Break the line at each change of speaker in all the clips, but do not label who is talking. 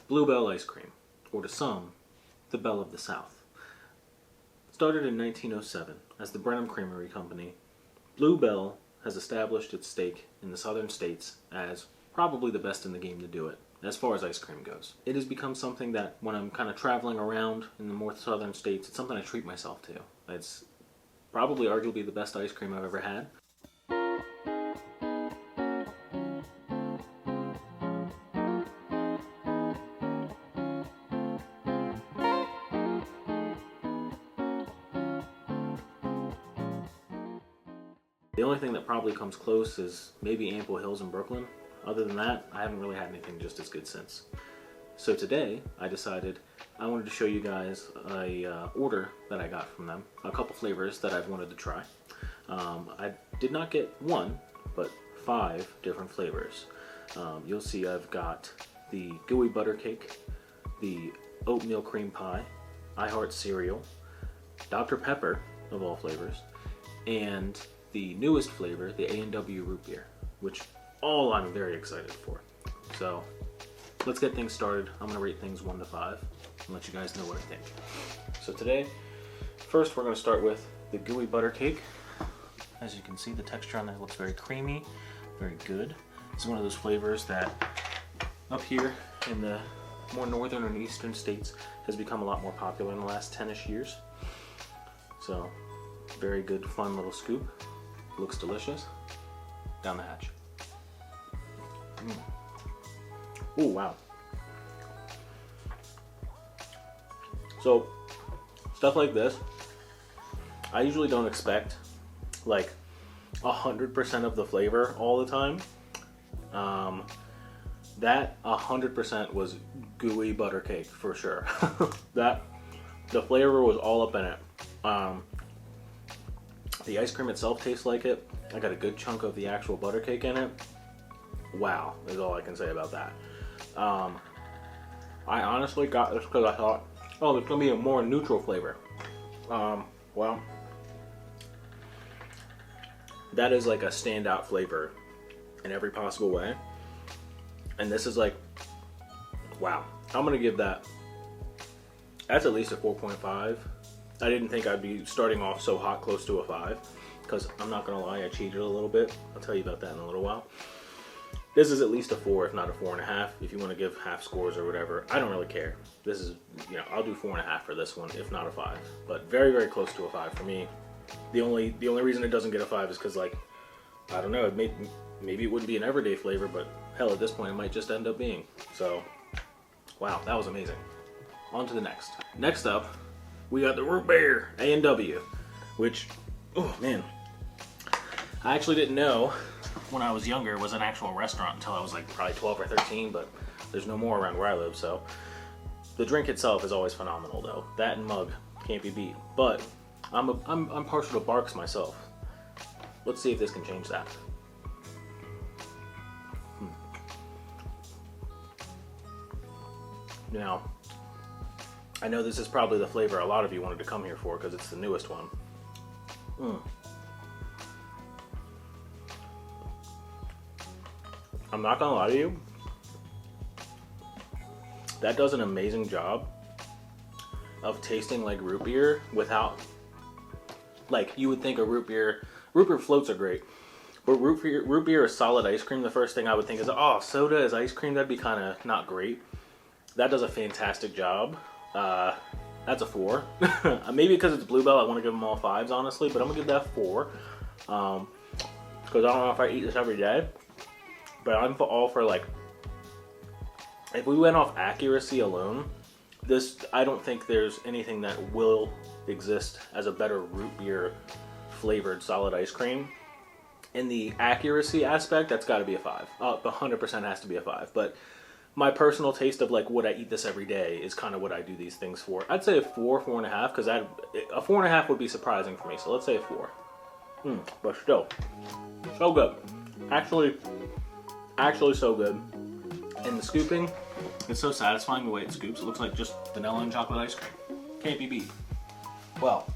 Bluebell ice cream, or to some, the Belle of the South. Started in 1907 as the Brenham Creamery Company, Bluebell has established its stake in the southern states as probably the best in the game to do it, as far as ice cream goes. It has become something that when I'm kind of traveling around in the more southern states, it's something I treat myself to. It's probably arguably the best ice cream I've ever had. The only thing that probably comes close is maybe Ample Hills in Brooklyn. Other than that, I haven't really had anything just as good since. So today, I decided I wanted to show you guys a order that I got from them. A couple flavors that I've wanted to try. I did not get one, but 5 different flavors. You'll see I've got the Gooey butter cake, the oatmeal cream pie, I Heart cereal, Dr. Pepper, of all flavors, and the newest flavor, the A&W Root beer, which all I'm very excited for. So let's get things started. I'm gonna rate things 1 to 5 and let you guys know what I think. So today, first we're gonna start with the Gooey butter cake. As you can see, the texture on there looks very creamy, very good. It's one of those flavors that up here in the more northern and eastern states has become a lot more popular in the last 10-ish years. So very good, fun little scoop. Looks delicious. Down the hatch. Oh, wow. So, stuff like this, I usually don't expect like 100% of the flavor all the time. That 100% was Gooey butter cake for sure. The flavor was all up in it. The ice cream itself tastes like it. I got a good chunk of the actual butter cake in it. Wow, is all I can say about that. I honestly got this because I thought, oh, there's gonna be a more neutral flavor. Well, that is like a standout flavor in every possible way. And this is like, wow. I'm gonna give that, that's at least a 4.5. I didn't think I'd be starting off so hot close to a 5, because I'm not gonna lie, I cheated a little bit. I'll tell you about that in a little while. This is at least a 4, if not a 4.5, if you want to give half scores or whatever. I don't really care. This is, you know, I'll do 4.5 for this one, if not a 5. But very, very close to a 5 for me. The only reason it doesn't get a 5 is because, like, I don't know, maybe it wouldn't be an everyday flavor, but hell, at this point it might just end up being. So, wow, that was amazing. On to the next. Next up, we got the root beer, A&W, which, oh man, I actually didn't know when I was younger it was an actual restaurant until I was like probably 12 or 13, but there's no more around where I live, so. The drink itself is always phenomenal though. That and mug can't be beat, but I'm partial to Barks myself. Let's see if this can change that. Now, I know this is probably the flavor a lot of you wanted to come here for because it's the newest one. I'm not gonna lie to you, that does an amazing job of tasting like root beer without, like, you would think a root beer floats are great, but root beer is solid ice cream. The first thing I would think is, oh, soda is ice cream, that'd be kind of not great. That does a fantastic job. That's a 4. Maybe because it's Bluebell, I want to give them all 5s, honestly, but I'm gonna give that 4. Because I don't know if I eat this every day, but I'm all for, like, if we went off accuracy alone, I don't think there's anything that will exist as a better root beer flavored solid ice cream. In the accuracy aspect, that's got to be a 5. 100% has to be a 5, but my personal taste of like would I eat this every day is kind of what I do these things for. I'd say a 4, 4.5, because a 4.5 would be surprising for me. So let's say a 4. But still, so good. Actually so good. And the scooping, it's so satisfying the way it scoops. It looks like just vanilla and chocolate ice cream. Can't be beat. Well,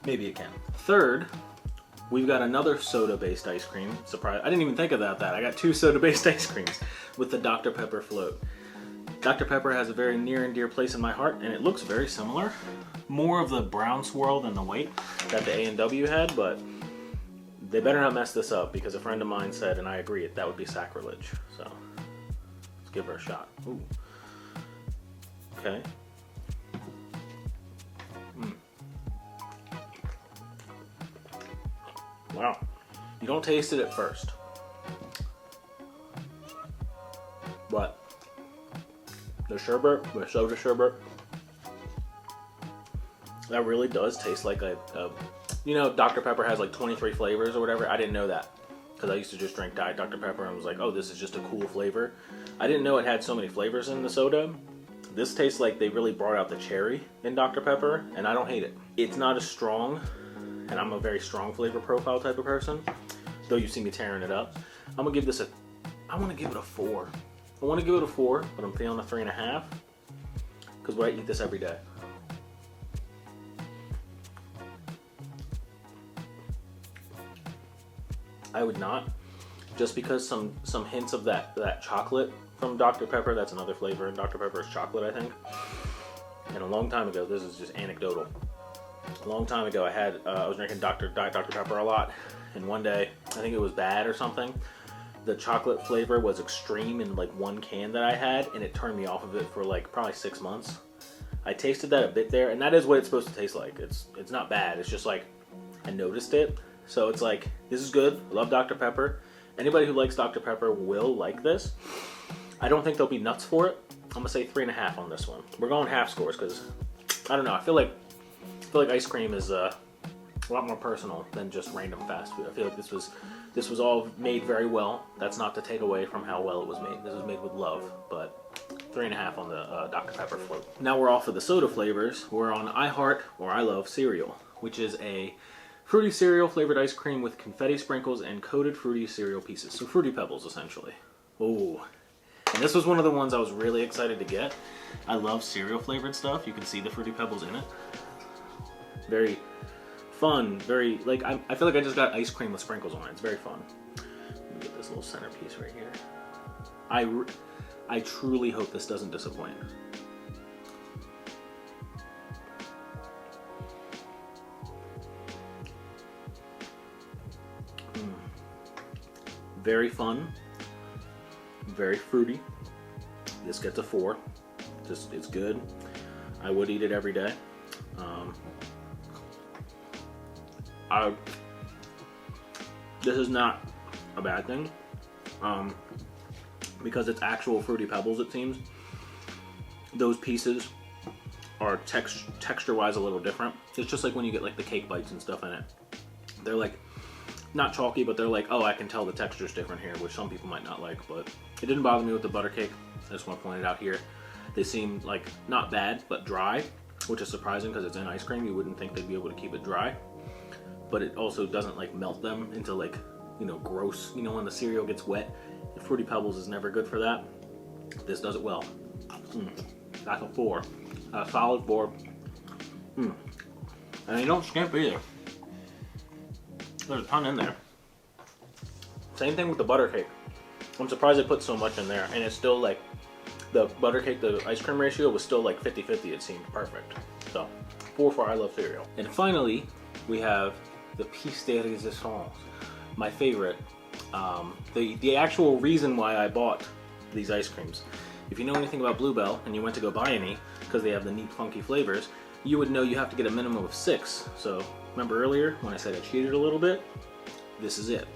maybe it can. Third, we've got another soda-based ice cream. Surprise! I didn't even think about that. I got 2 soda-based ice creams with the Dr. Pepper float. Dr. Pepper has a very near and dear place in my heart, and it looks very similar. More of the brown swirl than the white that the A&W had, but they better not mess this up because a friend of mine said, and I agree, that would be sacrilege. So let's give her a shot. Ooh. Okay. Wow. You don't taste it at first. But the sherbet, the soda sherbet, that really does taste like a you know, Dr. Pepper has like 23 flavors or whatever. I didn't know that because I used to just drink Diet Dr. Pepper and was like, oh, this is just a cool flavor. I didn't know it had so many flavors in the soda. This tastes like they really brought out the cherry in Dr. Pepper, and I don't hate it. It's not as strong, and I'm a very strong flavor profile type of person, though you see me tearing it up. I'm gonna give this I want to give it a 4. I want to give it a 4, but I'm feeling a 3.5 because would I eat this every day? I would not, just because some hints of that chocolate from Dr. Pepper. That's another flavor in Dr. Pepper is chocolate, I think. And a long time ago, this is just anecdotal. A long time ago, I was drinking Diet Dr. Pepper a lot, and one day I think it was bad or something. The chocolate flavor was extreme in like one can that I had, and it turned me off of it for like probably 6 months. I tasted that a bit there, and that is what it's supposed to taste like. It's not bad. It's just like I noticed it. So it's like, this is good. I love Dr. Pepper. Anybody who likes Dr. Pepper will like this. I don't think they'll be nuts for it. I'm gonna say 3.5 on this one. We're going half scores because I don't know. I feel like ice cream is a lot more personal than just random fast food. I feel like this was all made very well. That's not to take away from how well it was made. This was made with love, but 3.5 on the Dr. Pepper float. Now we're off of the soda flavors. We're on I Heart or I Love cereal, which is a fruity cereal flavored ice cream with confetti sprinkles and coated fruity cereal pieces. So Fruity Pebbles, essentially. Ooh. And this was one of the ones I was really excited to get. I love cereal flavored stuff. You can see the Fruity Pebbles in it. Very fun, very, like, I feel like I just got ice cream with sprinkles on it. It's very fun. Let me get this little centerpiece right here. I truly hope this doesn't disappoint. Very fun, very fruity. This gets a 4. Just, it's good. I would eat it every day. This is not a bad thing because it's actual Fruity Pebbles, it seems. Those pieces are texture-wise a little different. It's just like when you get like the cake bites and stuff in it. They're like not chalky, but they're like, oh, I can tell the texture's different here, which some people might not like, but it didn't bother me with the butter cake. I just want to point it out here. They seem like not bad, but dry, which is surprising because it's in ice cream. You wouldn't think they'd be able to keep it dry, but it also doesn't like melt them into like, you know, gross, you know, when the cereal gets wet. Fruity Pebbles is never good for that. This does it well. That's a 4. A solid 4. And you don't skimp either. There's a ton in there. Same thing with the butter cake. I'm surprised they put so much in there, and it's still like, the butter cake to ice cream ratio was still like 50-50, it seemed perfect. So, 4 for I Love cereal. And finally, we have the piece de resistance, my favorite. The actual reason why I bought these ice creams. If you know anything about Bluebell and you went to go buy any, because they have the neat funky flavors, you would know you have to get a minimum of 6. So remember earlier when I said I cheated a little bit? This is it.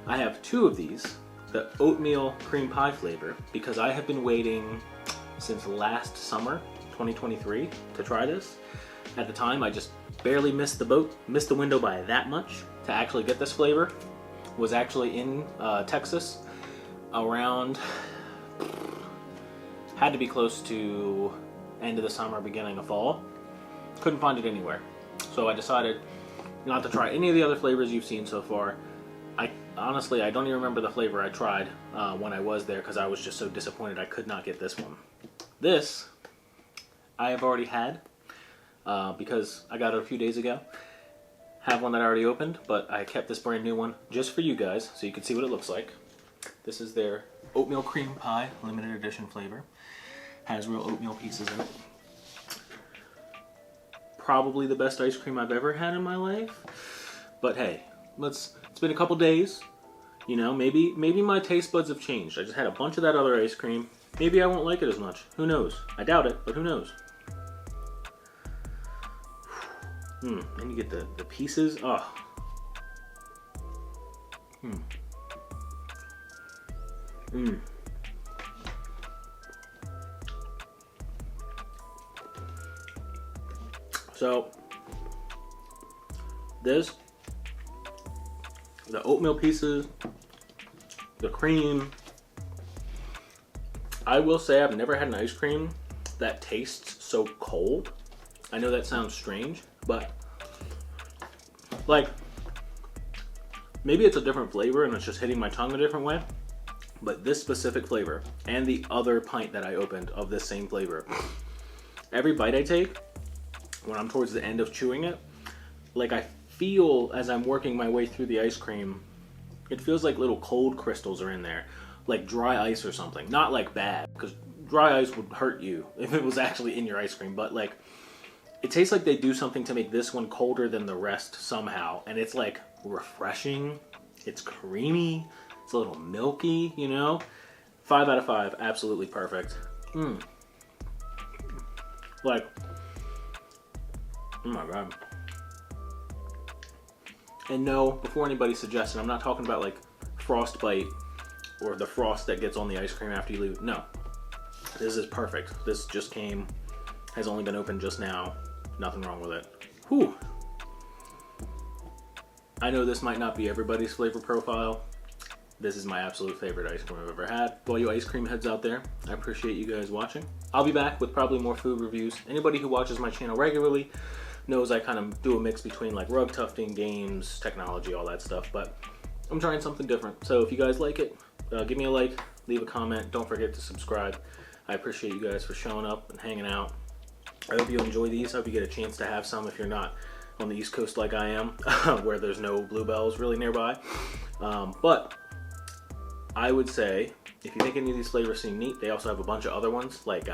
I have 2 of these, the oatmeal cream pie flavor, because I have been waiting since last summer, 2023, to try this. At the time, I just barely missed the window by that much to actually get this flavor. Was actually in Texas around, had to be close to end of the summer, beginning of fall. Couldn't find it anywhere. So I decided not to try any of the other flavors you've seen so far. Honestly, I don't even remember the flavor I tried when I was there because I was just so disappointed I could not get this one. This, I have already had because I got it a few days ago. Have one that I already opened, but I kept this brand new one just for you guys so you can see what it looks like. This is their oatmeal cream pie limited edition flavor. Has real oatmeal pieces in it. Probably the best ice cream I've ever had in my life. But hey, it's been a couple days. You know, maybe my taste buds have changed. I just had a bunch of that other ice cream. Maybe I won't like it as much. Who knows? I doubt it, but who knows? And you get the pieces. Oh. So, the oatmeal pieces, the cream. I will say I've never had an ice cream that tastes so cold. I know that sounds strange, but like maybe it's a different flavor and it's just hitting my tongue a different way. But this specific flavor and the other pint that I opened of this same flavor, every bite I take, when I'm towards the end of chewing it, like I feel as I'm working my way through the ice cream, it feels like little cold crystals are in there, like dry ice or something. Not like bad, because dry ice would hurt you if it was actually in your ice cream, but like it tastes like they do something to make this one colder than the rest somehow, and it's like refreshing, it's creamy, it's a little milky, you know? 5 out of 5, absolutely perfect. Like, oh my god. And no, before anybody suggests it, I'm not talking about like frostbite or the frost that gets on the ice cream after you leave it. No, this is perfect. This just came, has only been opened just now. Nothing wrong with it. Whew. I know this might not be everybody's flavor profile. This is my absolute favorite ice cream I've ever had. For all you ice cream heads out there, I appreciate you guys watching. I'll be back with probably more food reviews. Anybody who watches my channel regularly knows I kind of do a mix between like rug tufting, games, technology, all that stuff, but I'm trying something different. So if you guys like it, give me a like, leave a comment, don't forget to subscribe. I appreciate you guys for showing up and hanging out. I hope you enjoy these. I hope you get a chance to have some if you're not on the East Coast like I am, where there's no Bluebells really nearby. But I would say, if you think any of these flavors seem neat, they also have a bunch of other ones, like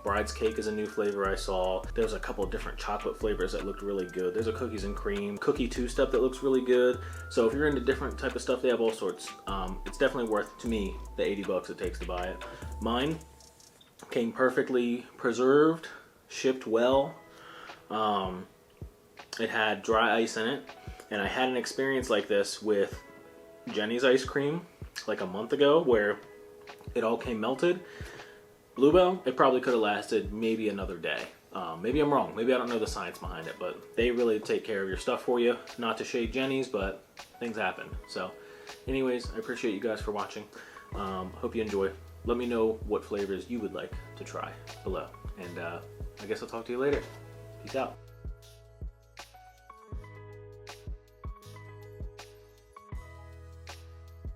Bride's Cake is a new flavor I saw. There's a couple of different chocolate flavors that looked really good. There's a cookies and cream, cookie two-step that looks really good. So if you're into different type of stuff, they have all sorts. It's definitely worth, to me, the 80 bucks it takes to buy it. Mine came perfectly preserved, shipped well. It had dry ice in it, and I had an experience like this with Jenny's ice cream like a month ago where it all came melted. Bluebell, it probably could have lasted maybe another day. Maybe I'm wrong. Maybe I don't know the science behind it, but they really take care of your stuff for you. Not to shade Jenny's, but things happen. So anyways, I appreciate you guys for watching. Hope you enjoy. Let me know what flavors you would like to try below. And I guess I'll talk to you later. Peace out.